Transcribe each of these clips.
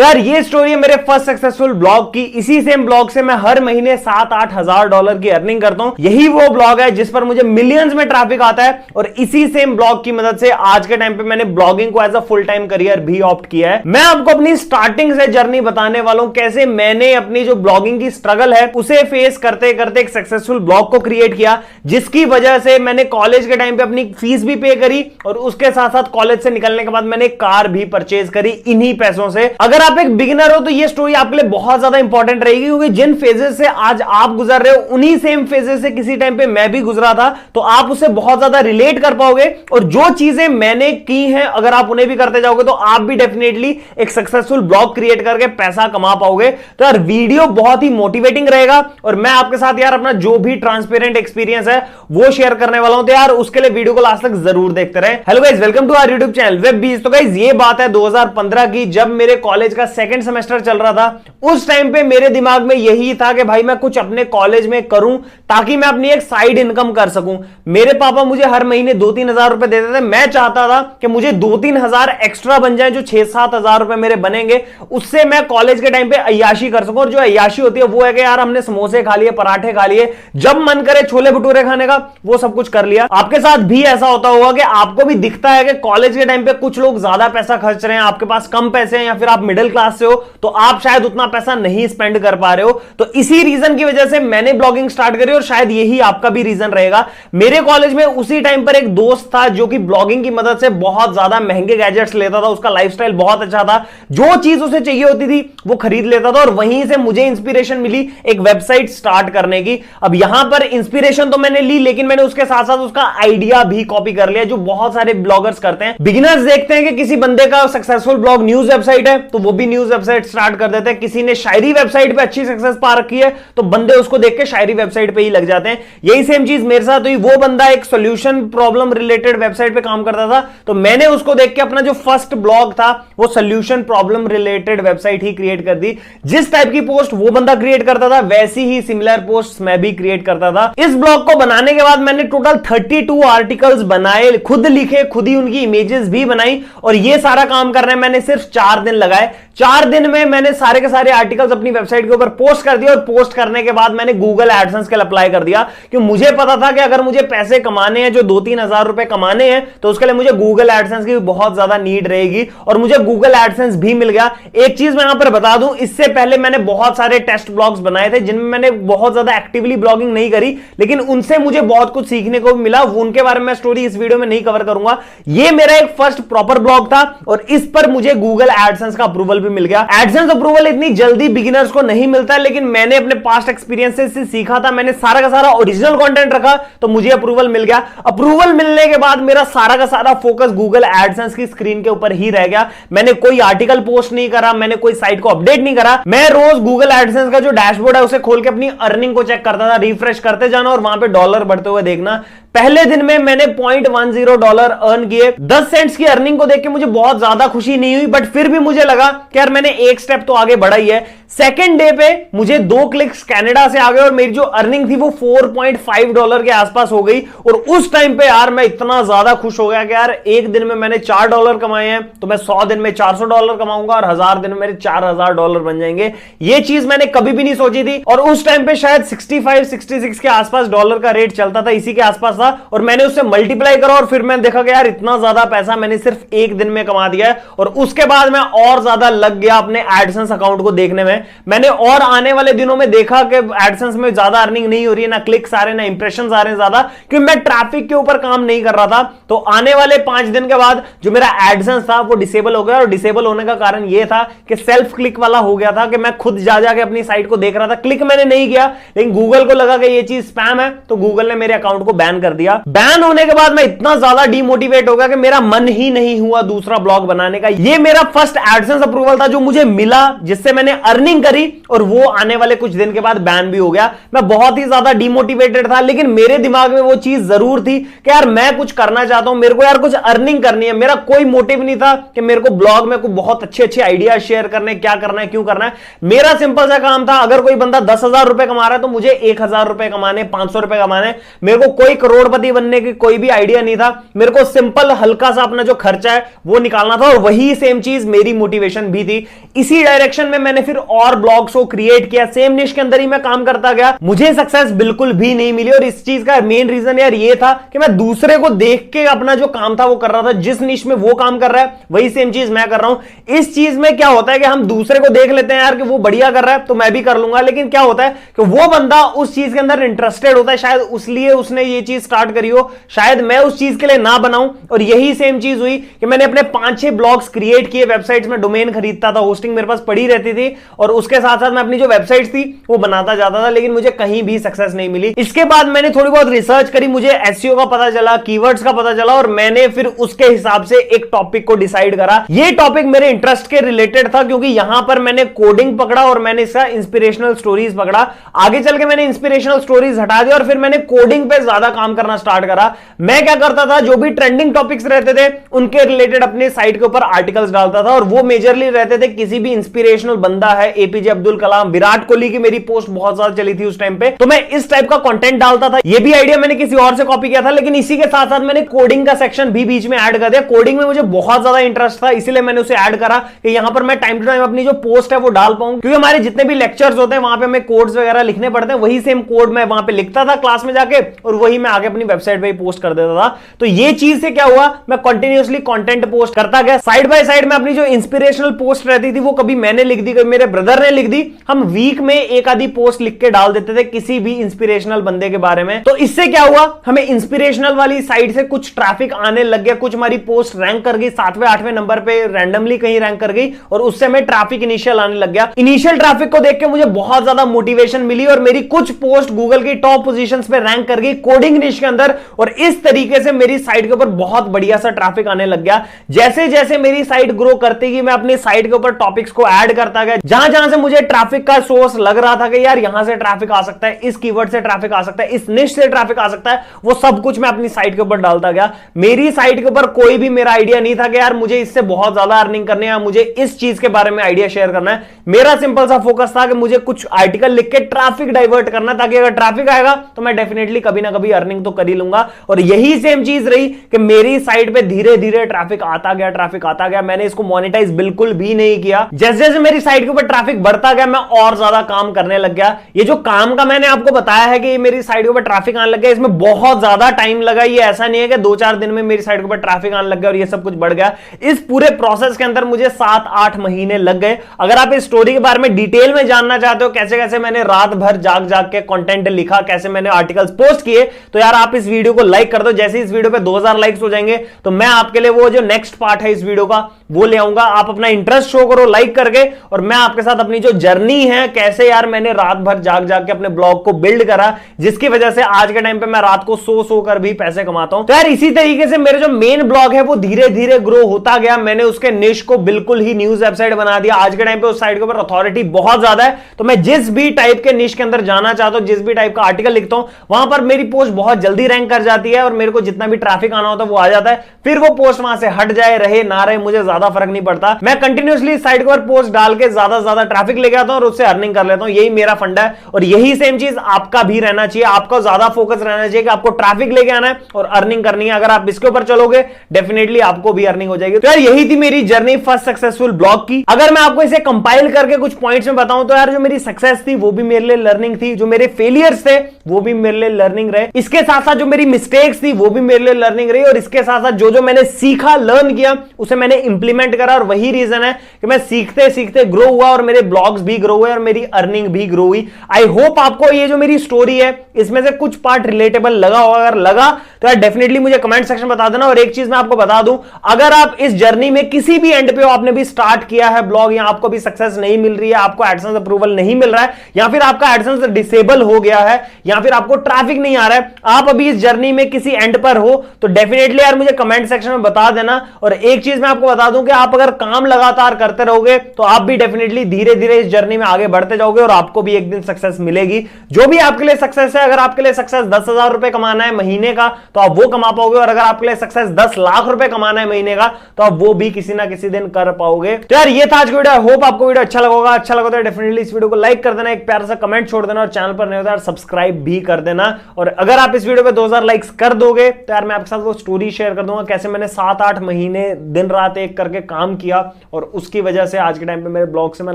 तो यार ये स्टोरी है मेरे फर्स्ट सक्सेसफुल ब्लॉग की। इसी सेम ब्लॉग से मैं हर महीने $7-8 की अर्निंग करता हूं। यही वो ब्लॉग है जिस पर मुझे मिलियंस में ट्रैफिक आता है और इसी सेम ब्लॉग की मदद से आज के टाइम पे मैंने ब्लॉगिंग को as a full time career भी ऑप्ट किया है। मैं आपको अपनी स्टार्टिंग से जर्नी बताने वाला हूं, कैसे मैंने अपनी जो ब्लॉगिंग की स्ट्रगल है उसे फेस करते करते एक सक्सेसफुल ब्लॉग को क्रिएट किया, जिसकी वजह से मैंने कॉलेज के टाइम पे अपनी फीस भी पे करी और उसके साथ साथ कॉलेज से निकलने के बाद मैंने कार भी परचेज करी इन्हीं पैसों से। अगर आप एक बिगिनर हो तो ये स्टोरी आपके लिए बहुत ज्यादा इंपॉर्टेंट रहेगी, क्योंकि जिन फेजेस से आज आप गुजर रहे हो उन्हीं सेम फेजेस से किसी टाइम पे मैं भी गुजरा था, तो आप उससे बहुत ज्यादा रिलेट कर पाओगे। और जो चीजें मैंने की हैं अगर आप उन्हें भी करते जाओगे तो आप भी डेफिनेटली एक सक्सेसफुल ब्लॉग क्रिएट करके पैसा कमा पाओगे। तो यार वीडियो बहुत ही मोटिवेटिंग रहेगा और मैं आपके साथ यार अपना जो भी ट्रांसपेरेंट एक्सपीरियंस है वो शेयर करने वाला हूं। तो यार उसके लिए वीडियो को लास्ट तक जरूर देखते रहे। Hello guys, welcome to our YouTube channel Web Bees. तो गाइस ये बात है 2015 की, जब मेरे कॉलेज का सेकंड सेमेस्टर चल रहा था। उस टाइम पे मेरे दिमाग में यही था कि भाई मैं कुछ अपने कॉलेज में करूं ताकि मैं अपनी एक साइड इनकम कर सकूं। मेरे पापा मुझे हर महीने 2-3 हजार रुपए देते थे। मैं चाहता था कि मुझे 2-3 हजार एक्स्ट्रा बन जाए, जो 6-7 हजार रुपए मेरे बनेंगे उससे मैं कॉलेज के टाइम पे अय्याशी कर सकूं। और जो अय्याशी होती है वो है कि यार हमने समोसे खा लिए, पराठे खा लिए, जब मन करे छोले भटूरे खाने का वो सब कुछ कर लिया। आपके साथ भी ऐसा होता होगा कि आपको भी दिखता है कि कॉलेज के टाइम पे कुछ लोग ज्यादा पैसा खर्च रहे हैं, आपके पास कम पैसे हैं, या फिर आप मिडिल क्लास से हो तो आप शायद उतना पैसा नहीं स्पेंड कर पा रहे हो। तो इसी रीजन की वजह से मैंने ब्लॉगिंग स्टार्ट करी और शायद यही आपका भी रीजन रहेगा। मेरे कॉलेज में उसी टाइम पर एक दोस्त था जो कि ब्लॉगिंग की मदद से बहुत ज्यादा महंगे गैजेट्स लेता था। उसका लाइफस्टाइल बहुत अच्छा था, जो चीज उसे चाहिए होती थी वो खरीद लेता था। और वहीं से मुझे इंस्पिरेशन मिली एक वेबसाइट स्टार्ट करने की। अब यहां पर इंस्पिरेशन तो मैंने ली, लेकिन मैंने उसके साथ साथ उसका आइडिया भी कॉपी कर लिया, जो बहुत सारे ब्लॉगर्स करते हैं। बिगिनर्स देखते हैं कि किसी बंदे का सक्सेसफुल ब्लॉग न्यूज वेबसाइट है तो वो भी न्यूज वेबसाइट स्टार्ट कर देते हैं। किसी ने शायरी वेबसाइट पे अच्छी सक्सेस पा रखी है तो बंदे उसको देख के शायरी वेबसाइट पे ही लग जाते हैं। यही सेम चीज मेरे साथ हुई। वो बंदा एक सॉल्यूशन प्रॉब्लम रिलेटेड वेबसाइट पे काम करता था, तो मैंने उसको देख के अपना जो फर्स्ट ब्लॉग था वो सॉल्यूशन प्रॉब्लम रिलेटेड वेबसाइट ही क्रिएट कर दी। जिस टाइप की पोस्ट वो बंदा क्रिएट करता था वैसी ही सिमिलर पोस्ट मैं भी क्रिएट करता था। इस ब्लॉग को बनाने के बाद मैंने टोटल 32 आर्टिकल्स बनाए, खुद लिखे, खुद ही उनकी इमेजेस भी बनाई। और ये सारा काम करने में मैंने सिर्फ 4 दिन लगाए। 4 दिन में मैंने सारे के सारे आर्टिकल्स अपनी वेबसाइट के ऊपर पोस्ट कर दिए। और पोस्ट करने के बाद मैंने गूगल एडसेंस के लिए अप्लाई कर दिया, क्योंकि मुझे पता था कि अगर मुझे पैसे कमाने हैं, जो 2-3 हजार रुपए कमाने हैं, तो उसके लिए मुझे गूगल एडसेंस की बहुत ज्यादा नीड रहेगी। और मुझे गूगल एडसेंस भी मिल गया। एक चीज मैं यहां पर बता दूं, इससे पहले मैंने बहुत सारे टेस्ट ब्लॉग्स बनाए थे जिनमें मैंने बहुत ज्यादा एक्टिवली ब्लॉगिंग नहीं करी, लेकिन उनसे मुझे बहुत कुछ सीखने को भी मिला। उनके बारे में स्टोरी इस वीडियो में नहीं कवर करूंगा। ये मेरा एक फर्स्ट प्रॉपर ब्लॉग था और इस पर मुझे गूगल एडसेंस का अप्रूवल भी मिल गया। एडसेंस अप्रूवल इतनी जल्दी बिगिनर्स को नहीं मिलता है, लेकिन मैंने अपने पास्ट एक्सपीरियंसेस से सीखा था। मैंने सारा का सारा ओरिजिनल कंटेंट रखा तो मुझे अप्रूवल मिल गया। अप्रूवल मिलने के बाद मेरा सारा का सारा फोकस गूगल एडसेंस की स्क्रीन के ऊपर ही रह गया। मैंने कोई आर्टिकल पोस्ट नहीं करा, मैंने कोई साइट को अपडेट नहीं करा। मैं रोज गूगल एडसेंस का जो डैशबोर्ड है उसे खोल के अपनी अर्निंग को चेक करता था, रिफ्रेश करते जाना और वहां पे डॉलर बढ़ते हुए देखना। पहले दिन में मैंने $0.10 अर्न किए। 10 सेंट्स की अर्निंग को देख के मुझे बहुत ज्यादा खुशी नहीं हुई, बट फिर भी मुझे लगा कि यार मैंने एक स्टेप तो आगे बढ़ा ही है। सेकंड डे पे मुझे 2 क्लिक्स कनाडा से आ गए और मेरी जो अर्निंग थी वो $4.5 के आसपास हो गई। और उस टाइम पे यार मैं इतना ज्यादा खुश हो गया कि यार एक दिन में मैंने $4 कमाए हैं, तो मैं 100 दिन में $400 कमाऊंगा और 1000 दिन में मेरे $4000 बन जाएंगे। ये चीज मैंने कभी भी नहीं सोची थी। और उस टाइम पे शायद 65-66 के आसपास डॉलर का रेट चलता था, इसी के आसपास। और मैंने उससे मल्टीप्लाई करा और फिर मैंने देखा कि यार इतना ज्यादा पैसा मैंने सिर्फ एक दिन में कमा दिया है। और उसके बाद मैं और ज्यादा लग गया अपने एडसेंस अकाउंट को देखने में। मैंने और आने वाले दिनों में देखा कि एडसेंस में ज्यादा अर्निंग नहीं हो रही है, ना क्लिक्स आ रहे हैं, ना इंप्रेशंस आ रहे हैं ज्यादा, क्योंकि मैं ट्रैफिक के ऊपर काम नहीं कर रहा था। तो आने वाले 5 दिन के बाद जो मेरा एडसेंस था वो डिसेबल हो गया। और डिसेबल होने का कारण यह था कि सेल्फ क्लिक वाला हो गया था, कि मैं खुद जा जाके अपनी साइट को देख रहा था। क्लिक मैंने नहीं किया, लेकिन गूगल को लगा कि यह चीज स्पैम है, तो गूगल ने मेरे अकाउंट को बैन कर दिया। बैन होने के बाद मैं इतना ज्यादा डीमोटिवेट हो गया कि मेरा मन ही नहीं हुआ दूसरा ब्लॉग बनाने का। यह मेरा फर्स्ट एडसेंस अप्रूवल था जो मुझे मिला, जिससे मैंने अर्निंग अर्निंग करी और वो आने वाले कुछ दिन के बाद बैन भी हो गया। मैं बहुत ही ज्यादा डिमोटिवेटेड था, लेकिन मेरे दिमाग में वो चीज जरूर थी कि यार मैं कुछ करना चाहता हूं, मेरे को यार कुछ अर्निंग करनी है। मेरा कोई मोटिव नहीं था कि मेरे को ब्लॉग में कोई बहुत अच्छे अच्छे आइडिया शेयर करने, क्या करना है, क्यों करना है। मेरा सिंपल सा काम था, अगर कोई बंदा 10,000 रुपए कमा रहा है तो मुझे 1,000 रुपए कमाने, 500 रुपए कमाने। मेरे को कोई करोड़पति बनने की कोई भी आइडिया नहीं था। मेरे को सिंपल हल्का सा अपना जो खर्चा है वो निकालना था, और वही सेम चीज मेरी मोटिवेशन भी थी। इसी डायरेक्शन में मैंने फिर और ब्लॉग्स को क्रिएट किया, सेम निश के अंदर ही मैं काम करता गया। मुझे सक्सेस बिल्कुल भी नहीं मिली, और इस चीज का मेन रीजन यार ये था कि मैं दूसरे को देख के अपना जो काम था वो कर रहा था। जिस निश में वो काम कर रहा है वही सेम चीज मैं कर रहा हूं। इस चीज में क्या होता है कि हम दूसरे को देख लेते हैं यार कि वो बढ़िया कर रहा है तो मैं भी कर लूंगा, लेकिन क्या होता है कि वो बंदा उस चीज के अंदर इंटरेस्टेड होता है, शायद उसलिए उसने ये चीज स्टार्ट करी हो, शायद मैं उस चीज के लिए ना बनाऊं। और यही सेम चीज हुई कि मैंने अपने 5-6 ब्लॉग्स क्रिएट किए, वेबसाइट्स में डोमेन खरीदता था, होस्टिंग मेरे पास पड़ी रहती थी, और उसके साथ साथ मैं अपनी जो वेबसाइट थी वो बनाता जाता था, लेकिन मुझे कहीं भी सक्सेस नहीं मिली। इसके बाद मैंने थोड़ी बहुत रिसर्च करी, मुझे एसईओ का पता चला, कीवर्ड्स का पता चला, और मैंने फिर उसके हिसाब से एक टॉपिक को डिसाइड करा। ये टॉपिक मेरे इंटरेस्ट के रिलेटेड था, क्योंकि यहां पर मैंने कोडिंग पकड़ा और मैंने इसका इंस्पिरेशनल स्टोरीज पकड़ा। आगे चल के मैंने इंस्पिरेशनल स्टोरीज हटा दिया और फिर मैंने कोडिंग पे ज्यादा काम करना स्टार्ट करा। मैं क्या करता था, जो भी ट्रेंडिंग टॉपिक्स रहते थे उनके रिलेटेड अपने साइट के ऊपर आर्टिकल्स डालता था, और वो मेजरली रहते थे किसी भी इंस्पिरेशनल बंदा है, एपीजे अब्दुल कलाम, विराट कोहली की मेरी पोस्ट बहुत ज्यादा चली थी उस टाइम पे, तो मैं इस टाइप का कंटेंट डालता था। ये भी आइडिया मैंने किसी और से कॉपी किया था, लेकिन इसी के साथ साथ मैंने कोडिंग का सेक्शन भी बीच में ऐड कर दिया। कोडिंग में मुझे बहुत ज्यादा इंटरेस्ट था, इसीलिए मैंने उसे ऐड करा कि यहां पर मैं टाइम टू टाइम अपनी जो पोस्ट है वो डाल पाऊं, क्योंकि हमारे जितने भी लेक्चर्स होते हैं वहां पे हमें कोड्स वगैरह लिखने पड़ते हैं। वही सेम कोड मैं वहां पे लिखता था क्लास में जाके, और वही मैं आगे अपनी वेबसाइट पे ही पोस्ट कर देता था। तो ये चीज से क्या हुआ, मैं कंटिन्यूअसली कंटेंट पोस्ट करता गया। साइड बाय साइड में अपनी जो इंस्पिरेशनल पोस्ट रहती थी वो कभी मैंने लिख दी, कभी मेरे ब्रदर ने लिख दी। हम वीक में एक आधी पोस्ट लिख के डाल देते थे किसी भी इंस्पिरेशनल बंदे के बारे में। तो इससे क्या हुआ, हमें इंस्पिरेशनल वाली साइड से कुछ ट्रैफिक आने लग गया, कुछ हमारी पोस्ट रैंक कर गई 7वें 8वें नंबर पे, रैंडमली कहीं रैंक कर गई, और उससे हमें ट्रैफिक इनिशियल आने लग गया। इनिशियल ट्रैफिक को देख के मुझे बहुत ज्यादा मोटिवेशन मिली, और मेरी कुछ पोस्ट गूगल की टॉप पोजीशंस पे रैंक कर गई कोडिंग निश के अंदर, और इस तरीके से मेरी साइट के ऊपर बहुत बढ़िया सा ट्रैफिक आने लग गया। जैसे जैसे मेरी साइट ग्रो करती गई, मैं अपनी साइट के ऊपर टॉपिक्स को ऐड करता गया। जहां जहां से मुझे ट्रैफिक का सोर्स लग रहा था कि यार यहां से ट्रैफिक आ सकता है, इस कीवर्ड से ट्रैफिक आ सकता है, इस निश से ट्रैफिक आ सकता है, वो सब कुछ मैं अपनी साइट के ऊपर डालता गया। मेरी साइट के ऊपर कोई भी मेरा आइडिया नहीं था कि यार मुझे इससे बहुत ज्यादा अर्निंग करनी है, मुझे इस चीज के बारे में आइडिया शेयर करना है। मेरा सिंपल सा फोकस था कि मुझे कुछ आर्टिकल लिख के ट्रैफिक डाइवर्ट करना, ताकि अगर ट्रैफिक आएगा तो मैं डेफिनेटली कभी ना कभी अर्निंग तो कर ही लूंगा। और यही सेम चीज रही कि मेरी साइट पे धीरे धीरे ट्रैफिक आता गया, ट्रैफिक आता गया। मैंने इसको मोनेटाइज बिल्कुल भी नहीं किया। जैसे जैसे मेरी साइट के ऊपर ट्रैफिक बढ़ता गया, मैं और ज्यादा काम करने लग गया। ये जो काम का मैंने आपको बताया है कि मेरी साइट के ऊपर ट्रैफिक आने लग गया, इसमें बहुत ज्यादा टाइम लगा। ये ऐसा नहीं है कि 2-4 दिन में मेरी साइट के ऊपर ट्रैफिक आने लग गया और ये सब कुछ बढ़ गया। इस पूरे प्रोसेस के अंदर मुझे 7-8 महीने लग गए। अगर आप इस स्टोरी के बारे में डिटेल में जानना चाहते हो, कैसे कैसे मैंने रात भर जाग जाग के कंटेंट लिखा, कैसे मैंने आर्टिकल्स पोस्ट किए, तो यार आप इस वीडियो को लाइक कर दो। जैसे इस वीडियो पे 2000 लाइक्स हो जाएंगे तो मैं आपके लिए वो जो नेक्स्ट पार्ट है इस वीडियो का वो ले आऊंगा। आप अपना इंटरेस्ट शो करो लाइक करके, और मैं आपके साथ अपनी जो जर्नी है, कैसे यार मैंने रात भर जाग जाग के अपने ब्लॉग को बिल्ड करा, जिसकी वजह से आज के टाइम पे मैं रात को सो कर भी पैसे कमाता हूं। तो यार इसी तरीके से मेरे जो मेन ब्लॉग है वो धीरे धीरे ग्रो होता गया। मैंने उसके निश को बिल्कुल ही न्यूज वेबसाइट बना दिया। आज के टाइम पे उस साइट के ऊपर अथॉरिटी बहुत ज्यादा है, तो मैं जिस भी टाइप के निश के अंदर जाना चाहता हूं, जिस भी टाइप का आर्टिकल लिखता हूं, वहां पर मेरी पोस्ट बहुत जल्दी रैंक कर जाती है, और मेरे को जितना भी ट्रैफिक आना होता है वो आ जाता है। फिर वो पोस्ट वहां से हट जाए, रहे ना रहे, मुझे ज्यादा फर्क नहीं पड़ता। मैं कंटिन्यूअसली साइट पर पोस्ट डाल के ज्यादा से ज्यादा ट्रैफिक लेके आता हूं और उससे अर्निंग कर लेता हूं। यही मेरा फंडा है, और यही सेम चीज आपका भी रहना चाहिए। आपका ज्यादा फोकस रहना चाहिए कि आपको ट्रैफिक लेके आना है और अर्निंग करनी है। अगर आप इसके ऊपर चलोगे डेफिनेटली आपको भी अर्निंग हो जाएगी। तो यार यही थी मेरी जर्नी फर्स्ट सक्सेसफुल ब्लॉग की। अगर मैं आपको इसे कंपाइल करके कुछ पॉइंट्स में बताऊं तो यार जो मेरी सक्सेस थी वो भी मेरे लिए लर्निंग थी, जो मेरे फेलियर्स थे वो भी मेरे लिए लर्निंग रहे। इसके साथ साथ जो मेरी मिस्टेक्स थी वो भी मेरे लिए लर्निंग रही, और इसके साथ साथ जो मैंने सीखा, लर्न किया, उसे मैंने इंप्लीमेंट करा। और वही रीजन है कि मैं सीखते सीखते ग्रो हुआ, और मेरे ब्लॉग्स भी ग्रो हुए और मेरी अर्निंग भी ग्रो हुई। आई होप आपको ये जो मेरी स्टोरी है इसमें से कुछ पार्ट रिलेटेबल लगा होगा। अगर लगा तो यार डेफिनेटली मुझे कमेंट सेक्शन में बता देना। और एक चीज मैं आपको बता दूं, अगर आप इस जर्नी में किसी भी एंड पे हो, आपने भी स्टार्ट किया है ब्लॉग, या आपको भी सक्सेस नहीं मिल रही है, आपको एडसेंस अप्रूवल नहीं मिल रहा है, या फिर आपका एडसेंस डिसेबल हो गया है, या फिर आपको ट्रैफिक नहीं आ रहा है, आप अभी इस जर्नी में किसी एंड पर हो, तो डेफिनेटली यार मुझे कमेंट सेक्शन में बता देना। और एक चीज मैं आपको बता दूं कि आप अगर काम लगातार करते रहोगे तो आप भी डेफिनेटली धीरे धीरे इस जर्नी में आगे बढ़ते जाओगे और आपको भी एक दिन सक्सेस मिलेगी। जो भी आपके लिए सक्सेस है, अगर आपके लिए सक्सेस 10,000 रुपए कमाना है महीने का तो आप वो कमा पाओगे, और अगर आपके लिए सक्सेस 10 लाख रुपए कमाना है महीने का तो आप वो भी किसी ना किसी दिन कर पाओगे। तो यार ये था आज का वीडियो। आई होप आपको वीडियो अच्छा लगा। अच्छा लगा तो डेफिनेटली इस वीडियो को लाइक कर देना, एक प्यारा सा कमेंट छोड़ देना, और चैनल पर नहीं होता यार सब्सक्राइब भी कर देना। और अगर आप इस वीडियो पे 2000 लाइक्स कर दोगे तो यार मैं आपके साथ वो स्टोरी शेयर कर दूंगा कैसे मैंने 7-8 महीने दिन रात एक करके काम किया, और उसकी वजह से आज के टाइम पे मेरे ब्लॉग से मैं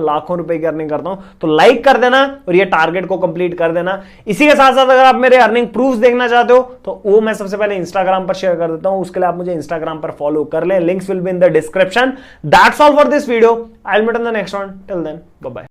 लाखों रुपए की अर्निंग करता हूं। तो लाइक कर देना और ये टारगेट को कंप्लीट कर देना। इसी के साथ साथ अगर आप मेरे अर्निंग प्रूफ्स देखना चाहते हो तो वो मैं सबसे पहले इंस्टाग्राम पर शेयर कर देता हूं। उसके लिए आप मुझे इंस्टाग्राम पर फॉलो कर लें, links will be in the description. That's all for this video. I will meet in the next one. Till then bye bye.